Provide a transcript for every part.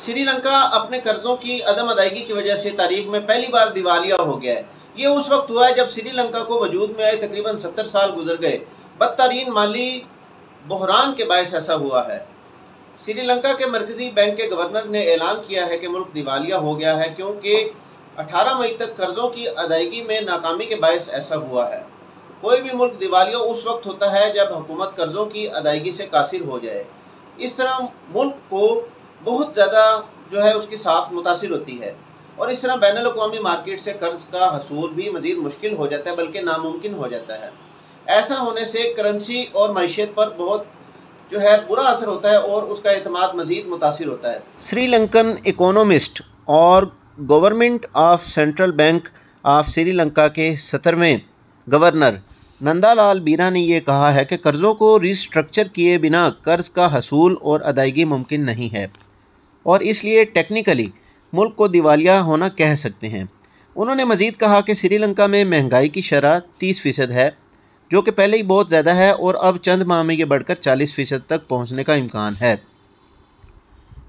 श्रीलंका अपने कर्जों की अदम अदायगी की वजह से तारीख में पहली बार दिवालिया हो गया है। ये उस वक्त हुआ है जब श्रीलंका को वजूद में आए तकरीबन 70 साल गुजर गए। बदतरीन माली बहरान के बायस ऐसा हुआ है। श्रीलंका के मरकजी बैंक के गवर्नर ने ऐलान किया है कि मुल्क दिवालिया हो गया है क्योंकि 18 मई तक कर्जों की अदायगी में नाकामी के बायस ऐसा हुआ है। कोई भी मुल्क दिवालिया उस वक्त होता है जब हुकूमत कर्जों की अदायगी से कासिर हो जाए। इस तरह मुल्क को बहुत ज़्यादा उसकी साख मुतासिर होती है और इस तरह बैनुल अक़वामी मार्केट से कर्ज का हसूल भी मज़ीद मुश्किल हो जाता है, बल्कि नामुमकिन हो जाता है। ऐसा होने से करेंसी और मईशत पर बहुत बुरा असर होता है और उसका एतमाद मज़ीद मुतासिर होता है। श्रीलंकन इकोनॉमिस्ट और government of central bank of Sri Lanka के 17वें गवर्नर नंदालाल बीरा ने यह कहा है कि कर्ज़ों को रिस्ट्रक्चर किए बिना कर्ज़ का हसूल और अदायगी मुमकिन नहीं है और इसलिए टेक्निकली मुल्क को दिवालिया होना कह सकते हैं। उन्होंने मज़ीद कहा कि श्रीलंका में महंगाई की शरह 30% है, जो कि पहले ही बहुत ज़्यादा है और अब चंद माह में ये बढ़कर 40% तक पहुँचने का इम्कान है।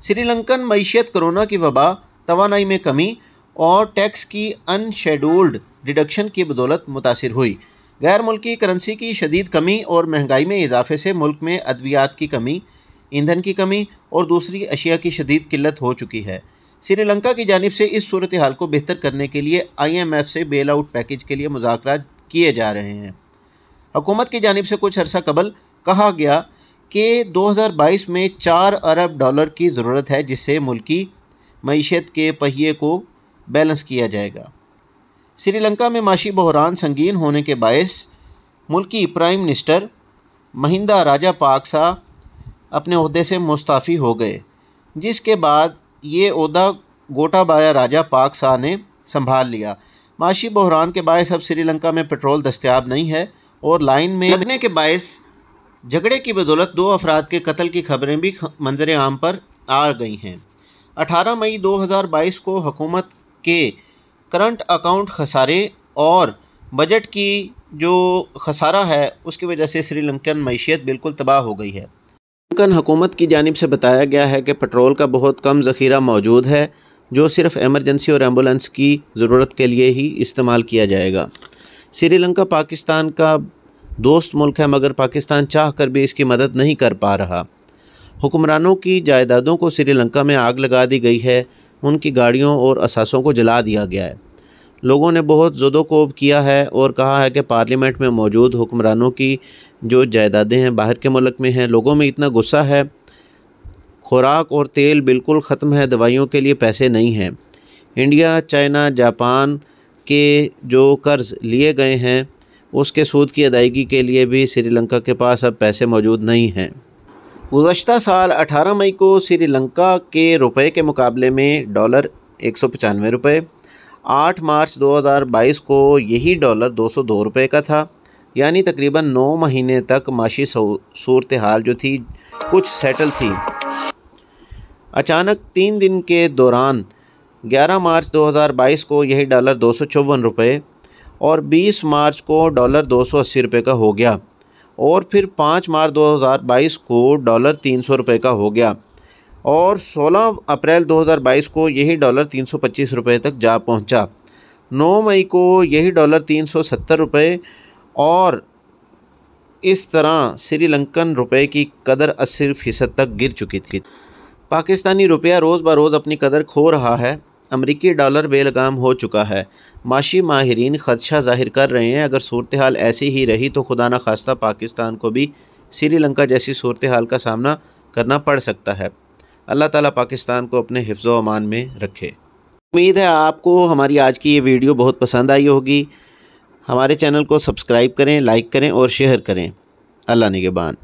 श्रीलंकन मईशत कोरोना की वबा, तवानाई में कमी और टैक्स की अनशेड्यूल्ड डिडक्शन की बदौलत मुतासिर हुई। गैर मुल्की करेंसी की शदीद कमी और महंगाई में इजाफे से मुल्क में अद्वियात की कमी, ईंधन की कमी और दूसरी अशिया की शदीद किल्लत हो चुकी है। श्रीलंका की जानिब से इस सूरत हाल को बेहतर करने के लिए IMF से बेल आउट पैकेज के लिए मुज़ाकरात किए जा रहे हैं। हुकूमत की जानिब से कुछ अर्सा कबल कहा गया कि 2022 में $4 अरब की ज़रूरत है, जिससे मुल्की मईशत के पहिए को बैलेंस किया जाएगा। श्रीलंका में माशी बहरान संगीन होने के बायस मुल्की प्राइम मिनिस्टर महिंदा राजापाक्सा अपने ओहदे से मुस्ताफ़ी हो गए, जिसके बाद ये ओहदा गोटाबाया राजापाक्सा ने संभाल लिया। माशी बहरान के बायस अब श्रीलंका में पेट्रोल दस्तयाब नहीं है और लाइन में लगने के बायस झगड़े की बदौलत 2 अफराद के कत्ल की खबरें भी मंजर आम पर आ गई हैं। 18 मई 2022 को हुकूमत के करंट अकाउंट खसारे और बजट की जो खसारा है उसकी वजह से श्रीलंकन मईशत बिल्कुल तबाह हो गई है। श्रीलंकन हुकूमत की जानिब से बताया गया है कि पेट्रोल का बहुत कम ज़ख़ीरा मौजूद है, जो सिर्फ़ एमरजेंसी और एम्बुलेंस की ज़रूरत के लिए ही इस्तेमाल किया जाएगा। श्रीलंका पाकिस्तान का दोस्त मुल्क है, मगर पाकिस्तान चाह कर भी इसकी मदद नहीं कर पा रहा। हुक्मरानों की जायदादों को श्रीलंका में आग लगा दी गई है, उनकी गाड़ियों और असासों को जला दिया गया है। लोगों ने बहुत ज़ोदोकोब किया है और कहा है कि पार्लियामेंट में मौजूद हुक्मरानों की जो जायदादें हैं बाहर के मुल्क में हैं। लोगों में इतना गुस्सा है, खुराक और तेल बिल्कुल ख़त्म है, दवाइयों के लिए पैसे नहीं हैं। इंडिया, चाइना, जापान के जो कर्ज़ लिए गए हैं उसके सूद की अदायगी के लिए भी श्रीलंका के पास अब पैसे मौजूद नहीं हैं। गुज़श्ता साल 18 मई को श्रीलंका के रुपए के मुकाबले में डॉलर 195 रुपये, 8 मार्च 2022 को यही डॉलर 202 रुपये का था। यानी तकरीबन 9 महीने तक माशी सूरत हाल जो थी कुछ सेटल थी। अचानक 3 दिन के दौरान 11 मार्च 2022 को यही डॉलर 254 रुपये और 20 मार्च को डॉलर 280 रुपये का हो गया और फिर 5 मार्च 2022 को डॉलर 300 रुपये का हो गया और 16 अप्रैल 2022 को यही डॉलर 325 रुपये तक जा पहुंचा। 9 मई को यही डॉलर 370 रुपये और इस तरह श्रीलंकन रुपये की कदर 80% तक गिर चुकी थी। पाकिस्तानी रुपया रोज़ ब रोज़ अपनी कदर खो रहा है। अमरीकी डॉलर बेलगाम हो चुका है। माशी माहिरीन ख़दशा ज़ाहिर कर रहे हैं, अगर सूरत हाल ऐसी ही रही तो खुदा न खास्ता पाकिस्तान को भी श्रीलंका जैसी सूरत हाल का सामना करना पड़ सकता है। अल्लाह ताला पाकिस्तान को अपने हिफ्ज़ व अमान में रखे। उम्मीद है आपको हमारी आज की ये वीडियो बहुत पसंद आई होगी। हमारे चैनल को सब्सक्राइब करें, लाइक करें और शेयर करें। अल्लाह निगहबान।